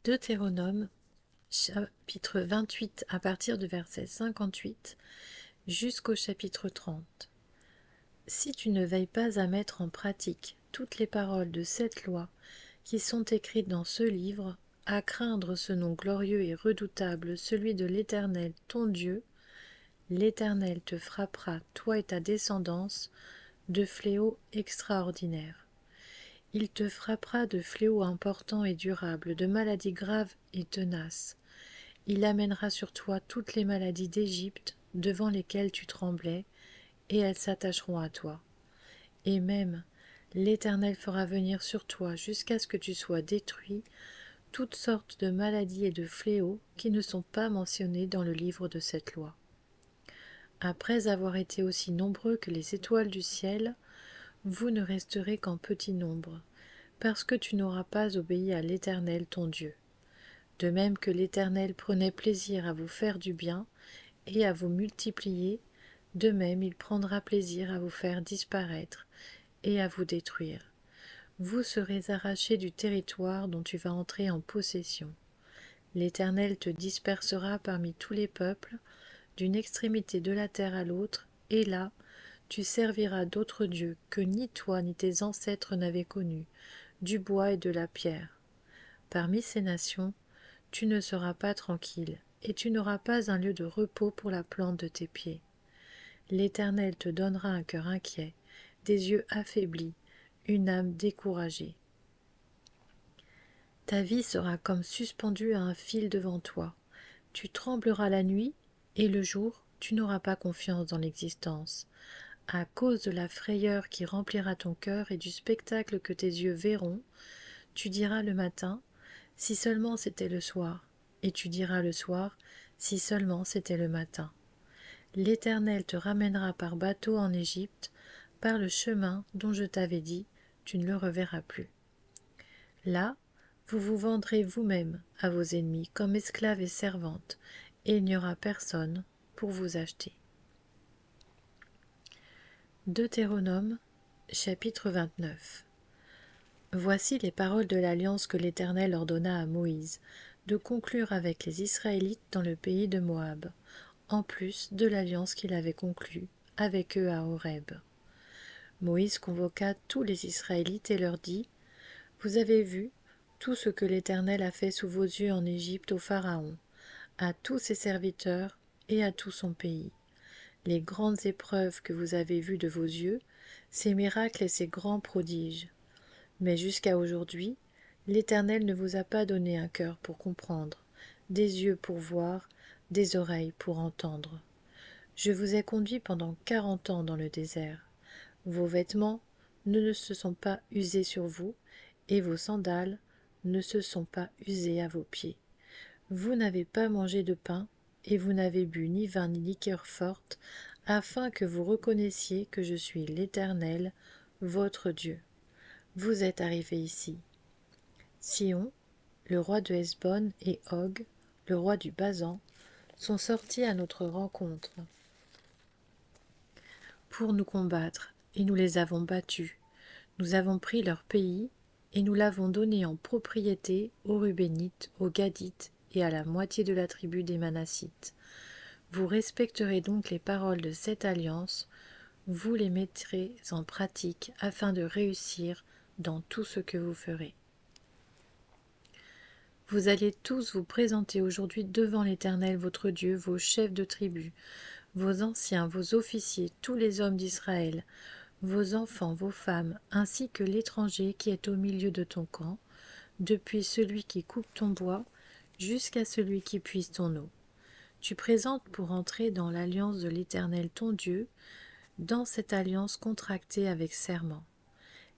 Deutéronome, chapitre 28 à partir du verset 58 jusqu'au chapitre 30. Si tu ne veilles pas à mettre en pratique toutes les paroles de cette loi qui sont écrites dans ce livre, à craindre ce nom glorieux et redoutable, celui de l'Éternel ton Dieu, l'Éternel te frappera, toi et ta descendance, de fléaux extraordinaires. Il te frappera de fléaux importants et durables, de maladies graves et tenaces. Il amènera sur toi toutes les maladies d'Égypte devant lesquelles tu tremblais, et elles s'attacheront à toi. Et même, l'Éternel fera venir sur toi jusqu'à ce que tu sois détruit toutes sortes de maladies et de fléaux qui ne sont pas mentionnés dans le livre de cette loi. Après avoir été aussi nombreux que les étoiles du ciel, vous ne resterez qu'en petit nombre, parce que tu n'auras pas obéi à l'Éternel ton Dieu. De même que l'Éternel prenait plaisir à vous faire du bien et à vous multiplier, de même il prendra plaisir à vous faire disparaître et à vous détruire. Vous serez arrachés du territoire dont tu vas entrer en possession. L'Éternel te dispersera parmi tous les peuples, d'une extrémité de la terre à l'autre, et là, tu serviras d'autres dieux que ni toi ni tes ancêtres n'avaient connus, du bois et de la pierre. Parmi ces nations, tu ne seras pas tranquille, et tu n'auras pas un lieu de repos pour la plante de tes pieds. L'Éternel te donnera un cœur inquiet, des yeux affaiblis, une âme découragée. Ta vie sera comme suspendue à un fil devant toi. Tu trembleras la nuit, et le jour, tu n'auras pas confiance dans l'existence. À cause de la frayeur qui remplira ton cœur et du spectacle que tes yeux verront, tu diras le matin, si seulement c'était le soir, et tu diras le soir, si seulement c'était le matin. L'Éternel te ramènera par bateau en Égypte, par le chemin dont je t'avais dit, tu ne le reverras plus. Là, vous vous vendrez vous-même à vos ennemis comme esclaves et servantes, et il n'y aura personne pour vous acheter. Deutéronome, chapitre 29. Voici les paroles de l'alliance que l'Éternel ordonna à Moïse, de conclure avec les Israélites dans le pays de Moab, en plus de l'alliance qu'il avait conclue avec eux à Horeb. Moïse convoqua tous les Israélites et leur dit, « Vous avez vu tout ce que l'Éternel a fait sous vos yeux en Égypte au Pharaon, à tous ses serviteurs et à tout son pays. Les grandes épreuves que vous avez vues de vos yeux, ces miracles et ces grands prodiges. Mais jusqu'à aujourd'hui, l'Éternel ne vous a pas donné un cœur pour comprendre, des yeux pour voir, des oreilles pour entendre. Je vous ai conduit pendant 40 ans dans le désert. Vos vêtements ne se sont pas usés sur vous, et vos sandales ne se sont pas usées à vos pieds. Vous n'avez pas mangé de pain, et vous n'avez bu ni vin ni liqueur forte, afin que vous reconnaissiez que je suis l'Éternel, votre Dieu. Vous êtes arrivés ici. Sihon, le roi de Hesbon, et Og, le roi du Basan, sont sortis à notre rencontre pour nous combattre, et nous les avons battus. Nous avons pris leur pays, et nous l'avons donné en propriété aux Rubénites, aux Gadites et à la moitié de la tribu des Manassites. Vous respecterez donc les paroles de cette alliance, vous les mettrez en pratique afin de réussir dans tout ce que vous ferez. Vous allez tous vous présenter aujourd'hui devant l'Éternel votre Dieu, vos chefs de tribu, vos anciens, vos officiers, tous les hommes d'Israël, vos enfants, vos femmes, ainsi que l'étranger qui est au milieu de ton camp, depuis celui qui coupe ton bois jusqu'à celui qui puise ton eau. Tu présentes pour entrer dans l'alliance de l'Éternel ton Dieu, dans cette alliance contractée avec serment.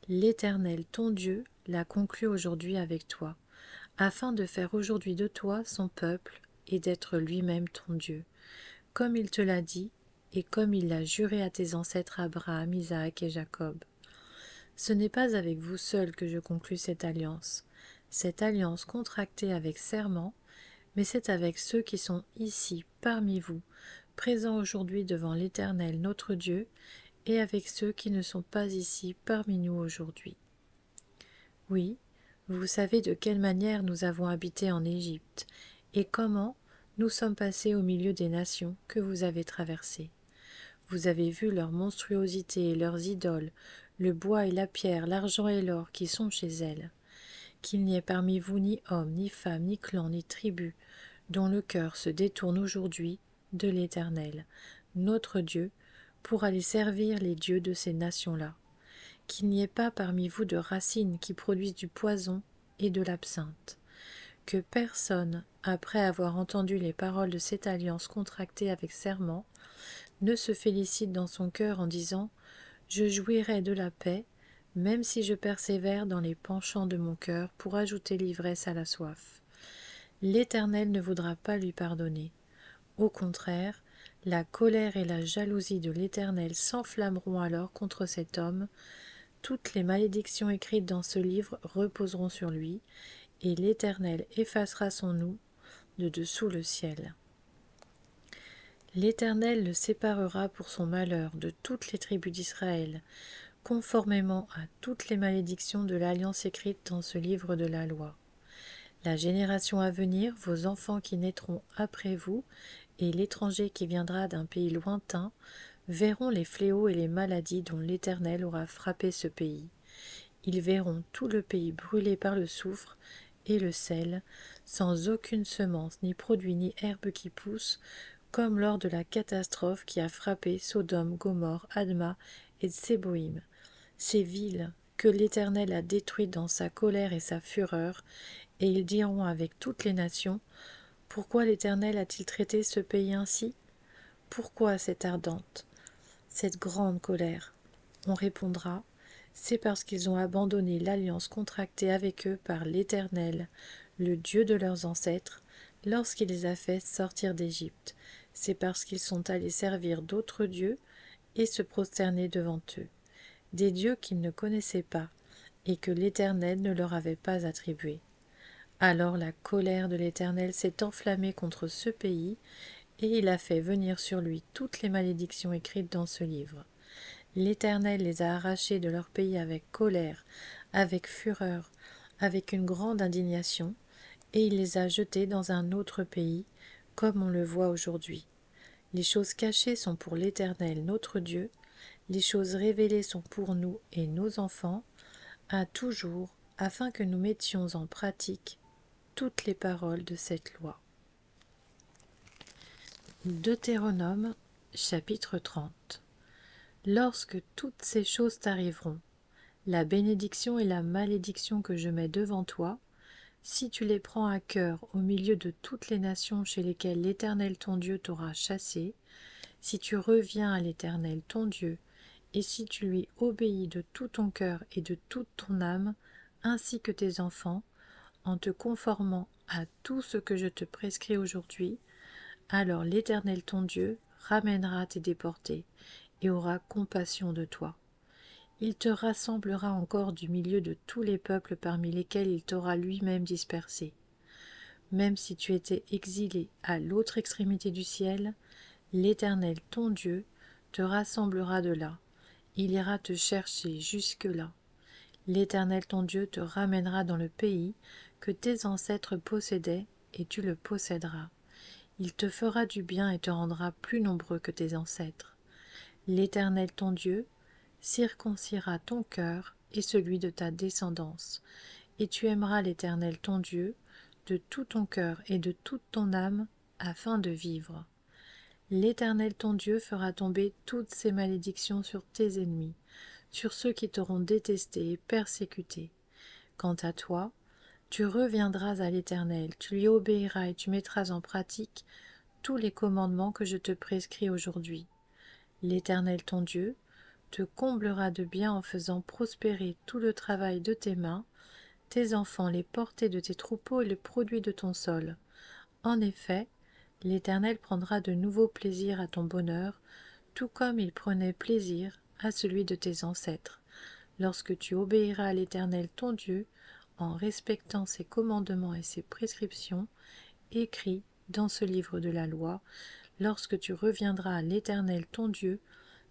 L'Éternel ton Dieu l'a conclue aujourd'hui avec toi, afin de faire aujourd'hui de toi son peuple et d'être lui-même ton Dieu, comme il te l'a dit et comme il l'a juré à tes ancêtres Abraham, Isaac et Jacob. Ce n'est pas avec vous seuls que je conclus cette alliance contractée avec serment, mais c'est avec ceux qui sont ici parmi vous, présents aujourd'hui devant l'Éternel notre Dieu, et avec ceux qui ne sont pas ici parmi nous aujourd'hui. Oui, Vous savez de quelle manière nous avons habité en Égypte, et comment nous sommes passés au milieu des nations que vous avez traversées. Vous avez vu leur monstruosité et leurs idoles, le bois et la pierre, l'argent et l'or qui sont chez elles. Qu'il n'y ait parmi vous ni homme, ni femme, ni clan, ni tribu, dont le cœur se détourne aujourd'hui de l'Éternel, notre Dieu, pour aller servir les dieux de ces nations-là. Qu'il n'y ait pas parmi vous de racines qui produisent du poison et de l'absinthe. Que personne, après avoir entendu les paroles de cette alliance contractée avec serment, ne se félicite dans son cœur en disant « Je jouirai de la paix, même si je persévère dans les penchants de mon cœur pour ajouter l'ivresse à la soif. » L'Éternel ne voudra pas lui pardonner. Au contraire, la colère et la jalousie de l'Éternel s'enflammeront alors contre cet homme. Toutes les malédictions écrites dans ce livre reposeront sur lui, et l'Éternel effacera son nom de dessous le ciel. L'Éternel le séparera pour son malheur de toutes les tribus d'Israël, conformément à toutes les malédictions de l'alliance écrite dans ce livre de la loi. La génération à venir, vos enfants qui naîtront après vous, et l'étranger qui viendra d'un pays lointain, verront les fléaux et les maladies dont l'Éternel aura frappé ce pays. Ils verront tout le pays brûlé par le soufre et le sel, sans aucune semence, ni produit, ni herbe qui pousse, comme lors de la catastrophe qui a frappé Sodome, Gomorrhe, Adma et Tséboïm. Ces villes que l'Éternel a détruites dans sa colère et sa fureur, et ils diront avec toutes les nations, « Pourquoi l'Éternel a-t-il traité ce pays ainsi? Pourquoi cette ardente, cette grande colère ?» On répondra, « C'est parce qu'ils ont abandonné l'alliance contractée avec eux par l'Éternel, le Dieu de leurs ancêtres, lorsqu'il les a fait sortir d'Égypte. C'est parce qu'ils sont allés servir d'autres dieux et se prosterner devant eux, des dieux qu'ils ne connaissaient pas et que l'Éternel ne leur avait pas attribués. Alors la colère de l'Éternel s'est enflammée contre ce pays, et il a fait venir sur lui toutes les malédictions écrites dans ce livre. L'Éternel les a arrachés de leur pays avec colère, avec fureur, avec une grande indignation, et il les a jetés dans un autre pays, comme on le voit aujourd'hui. Les choses cachées sont pour l'Éternel notre Dieu, les choses révélées sont pour nous et nos enfants, à toujours, afin que nous mettions en pratique toutes les paroles de cette loi. Deutéronome, chapitre 30. Lorsque toutes ces choses t'arriveront, la bénédiction et la malédiction que je mets devant toi, si tu les prends à cœur au milieu de toutes les nations chez lesquelles l'Éternel ton Dieu t'aura chassé, si tu reviens à l'Éternel ton Dieu, et si tu lui obéis de tout ton cœur et de toute ton âme, ainsi que tes enfants, en te conformant à tout ce que je te prescris aujourd'hui, alors l'Éternel ton Dieu ramènera tes déportés et aura compassion de toi. Il te rassemblera encore du milieu de tous les peuples parmi lesquels il t'aura lui-même dispersé. Même si tu étais exilé à l'autre extrémité du ciel, l'Éternel ton Dieu te rassemblera de là. Il ira te chercher jusque-là. L'Éternel ton Dieu te ramènera dans le pays que tes ancêtres possédaient, et tu le posséderas. Il te fera du bien et te rendra plus nombreux que tes ancêtres. L'Éternel ton Dieu circoncira ton cœur et celui de ta descendance, et tu aimeras l'Éternel ton Dieu de tout ton cœur et de toute ton âme, afin de vivre. L'Éternel ton Dieu fera tomber toutes ces malédictions sur tes ennemis, sur ceux qui t'auront détesté et persécuté. Quant à toi, tu reviendras à l'Éternel, tu lui obéiras et tu mettras en pratique tous les commandements que je te prescris aujourd'hui. L'Éternel ton Dieu te comblera de bien en faisant prospérer tout le travail de tes mains, tes enfants, les portées de tes troupeaux et le produit de ton sol. En effet, l'Éternel prendra de nouveaux plaisirs à ton bonheur, tout comme il prenait plaisir à celui de tes ancêtres, lorsque tu obéiras à l'Éternel ton Dieu, en respectant ses commandements et ses prescriptions, écrits dans ce livre de la loi, lorsque tu reviendras à l'Éternel ton Dieu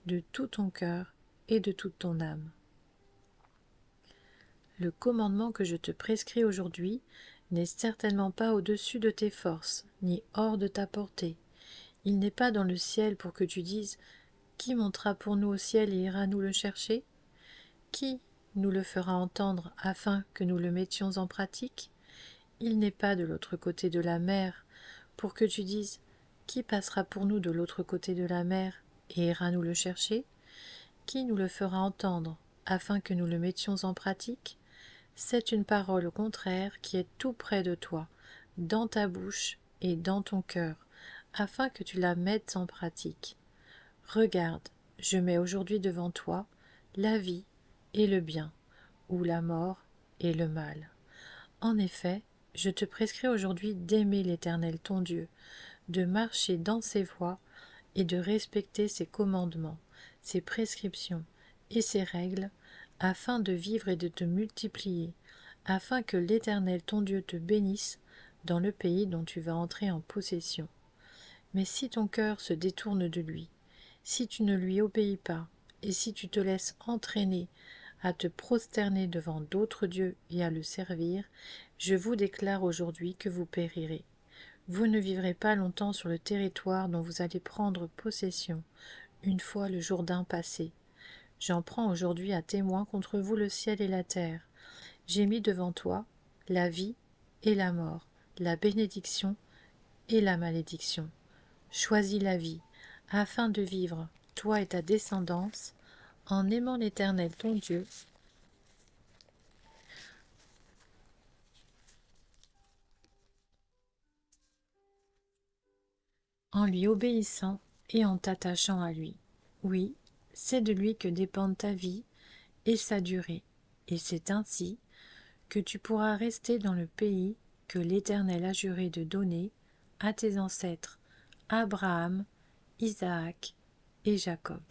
de tout ton cœur et de toute ton âme. Le commandement que je te prescris aujourd'hui n'est certainement pas au-dessus de tes forces, ni hors de ta portée. Il n'est pas dans le ciel pour que tu dises « Qui montera pour nous au ciel et ira nous le chercher ?» Qui nous le fera entendre afin que nous le mettions en pratique? Il n'est pas de l'autre côté de la mer pour que tu dises « Qui passera pour nous de l'autre côté de la mer et ira nous le chercher ?» Qui nous le fera entendre afin que nous le mettions en pratique? C'est une parole contraire qui est tout près de toi, dans ta bouche et dans ton cœur, afin que tu la mettes en pratique. Regarde, je mets aujourd'hui devant toi la vie et le bien, ou la mort et le mal. En effet, je te prescris aujourd'hui d'aimer l'Éternel ton Dieu, de marcher dans ses voies et de respecter ses commandements, ses prescriptions et ses règles, afin de vivre et de te multiplier, afin que l'Éternel ton Dieu te bénisse dans le pays dont tu vas entrer en possession. Mais si ton cœur se détourne de lui, si tu ne lui obéis pas, et si tu te laisses entraîner à te prosterner devant d'autres dieux et à le servir, je vous déclare aujourd'hui que vous périrez. Vous ne vivrez pas longtemps sur le territoire dont vous allez prendre possession, une fois le Jourdain passé. J'en prends aujourd'hui à témoin contre vous le ciel et la terre. J'ai mis devant toi la vie et la mort, la bénédiction et la malédiction. Choisis la vie, afin de vivre, toi et ta descendance, en aimant l'Éternel ton Dieu, en lui obéissant et en t'attachant à lui. Oui, c'est de lui que dépendent ta vie et sa durée, et c'est ainsi que tu pourras rester dans le pays que l'Éternel a juré de donner à tes ancêtres, Abraham, Isaac et Jacob.